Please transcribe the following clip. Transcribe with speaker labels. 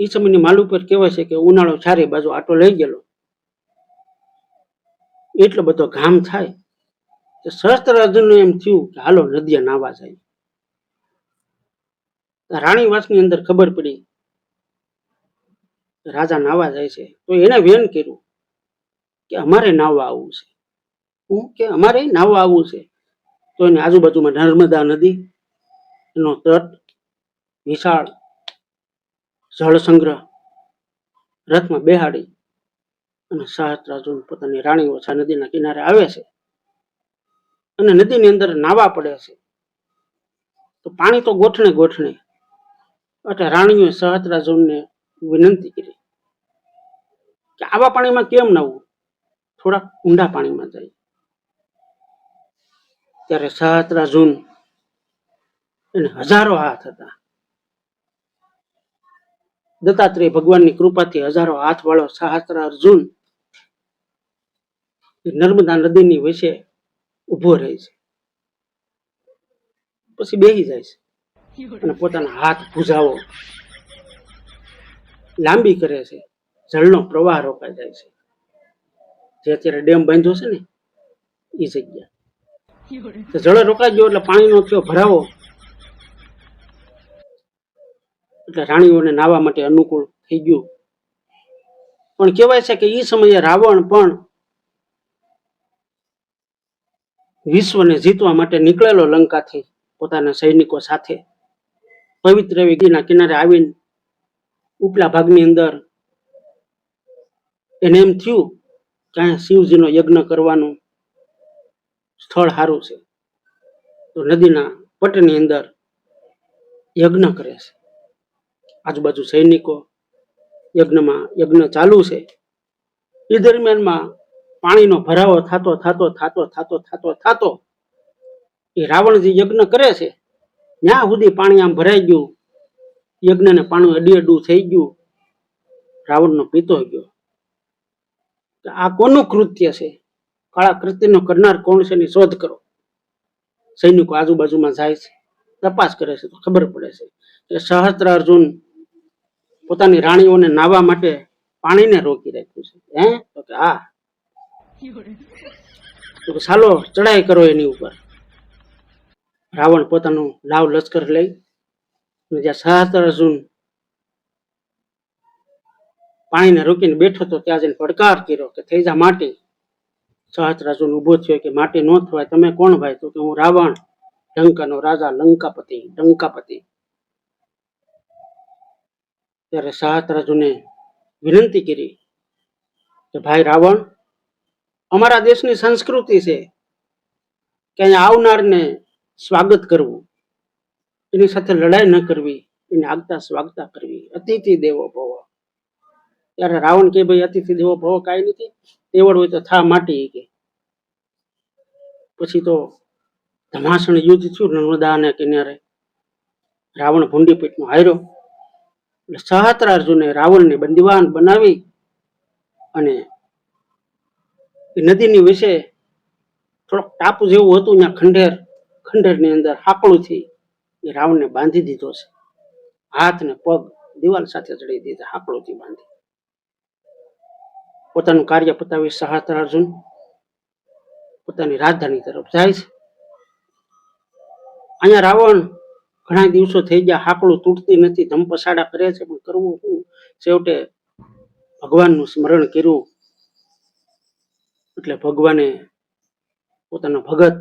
Speaker 1: એ સમયની માલ ઉપર કહેવાય છે કે ઉનાળો ચારે બાજુ આટો લઈ ગયેલો, એટલો બધો ઘામ થાય. સહસ્ત્રાર્જુનને એમ થયું કે હાલો નદીએ નાવા જાય. રાણીવાસની અંદર ખબર પડી રાજા નાવા જાય છે, તો એને વેન કર્યું કે અમારે નાવા આવવું છે. હું કે અમારે નાવા આવવું છે. તો એની આજુબાજુમાં નર્મદા નદી, એનો તટ, વિશાળ જળ સંગ્રહ, રથમાં બેહાડી અને સહસ્ત્રાર્જુન પોતાની રાણીઓ નદીના કિનારે આવે છે અને નદીની અંદર નાવા પડે છે. તો પાણી તો ગોઠણે ગોઠણે. એટલે રાણીઓએ સહસ્ત્રાર્જુનને વિનંતી કરી કે આવા પાણીમાં કેમ નાવું, થોડાક ઊંડા પાણીમાં જાય. ત્યારે સહસ્ત્રાર્જુન એને હજારો હાથ હતા. દત્તાત્રેય ભગવાનની કૃપાથી હજારો હાથ વાળો સહસ્ત્રાર્જુન નર્મદા નદીની વચ્ચે ઉભો રહે છે. પછી બેસી જાય છે અને પોતાના હાથ ભુજાઓ લાંબી કરે છે. જળનો પ્રવાહ રોકાઈ જાય છે. જે અત્યારે ડેમ બાંધ્યો છે ને એ જગ્યા જળ રોકાઈ ગયો એટલે પાણીનો થયો ભરાવો. એટલે રાણીઓને નાવા માટે અનુકૂળ થઈ ગયું. પણ કહેવાય છે કે એ સમયે રાવણ પણ વિશ્વને જીતવા માટે નીકળેલો લંકાથી પોતાના સૈનિકો સાથે. પવિત્ર નદીના કિનારે આવીને ઉપલા ભાગની અંદર એને એમ થયું કે અહીંયા શિવજીનો યજ્ઞ કરવાનું સ્થળ સારું છે. તો નદીના પટની અંદર યજ્ઞ કરે છે. આજુબાજુ સૈનિકો યજ્ઞ ચાલુ છે. એ દરમિયાનમાં પાણીનો ભરાવો થતો થતો થતો થતો થતો થતો એ રાવણ જે યજ્ઞ કરે છે ત્યાં સુધી પાણી આમ ભરાઈ ગયું. યજ્ઞને પાણી અડી અડું થઈ ગયું. રાવણનો પિતો ગયો. આ કોનું કૃત્ય છે? કાળા કૃત્યનો કરનાર કોણ છે એની શોધ કરો. સૈનિકો આજુબાજુમાં જાય છે, તપાસ કરે છે તો ખબર પડે છે કે સહસ્ત્રાર્જુન પોતાની રાણીઓને નાવા માટે પાણીને રોકી રાખ્યું છે. તો કે હા, તો ચાલો ચડાઈ કરો એની ઉપર. રાવણ પોતાનું લાવ લશ્કર લઈ જ્યાં સહસ્ત્રાર્જુન પાણીને રોકીને બેઠો તો ત્યાં જઈને પડકાર કર્યો કે થઈ જા માટી. સહસ્ત્રાર્જુન ઉભો થયો કે માટી ન થવાય, તમે કોણ ભાઈ? તો કે હું રાવણ, લંકાનો રાજા, લંકાપતિ. ત્યારે સહસ્ત્રાર્જુને વિનંતી કરી કે ભાઈ રાવણ, અમારા દેશની સંસ્કૃતિ છે કે અહીંયા આવનારને સ્વાગત કરવું, એની સાથે લડાઈ ન કરવી, એને આગતા સ્વાગતા કરવી. અતિથિ દેવો ભવ. ત્યારે રાવણ કે ભાઈ અતિથિ દેવો ભવ કાંઈ નથી, તેવડ હોય તો થા માટી. કે પછી તો ધમાસણ યુદ્ધ થયું નર્મદાને કિનારે. રાવણ ભૂંડી પેટનો હાર્યો. એટલે સહસ્ત્રાર્જુને રાવણને બંદીવાન બનાવી અને નદીની વિશે થોડોક ટાપુ જેવું હતું ત્યાં ખંડેરની અંદર હાકડુંથી એ રાવણને બાંધી દીધો છે. હાથ ને પગ દિવાલ સાથે ચડી દીધા, હાકડુંથી બાંધી. પોતાનું કાર્ય પતાવી સહસ્ત્રાર્જુન પોતાની રાજધાની તરફ જાય છે. અહીંયા રાવણ ઘણા દિવસો થઈ ગયા, હાકડું તૂટતી નથી, ધમપછાડા કરે છે, પણ કરવું શું? છેવટે ભગવાનનું સ્મરણ કર્યું એટલે ભગવાને પોતાના ભગત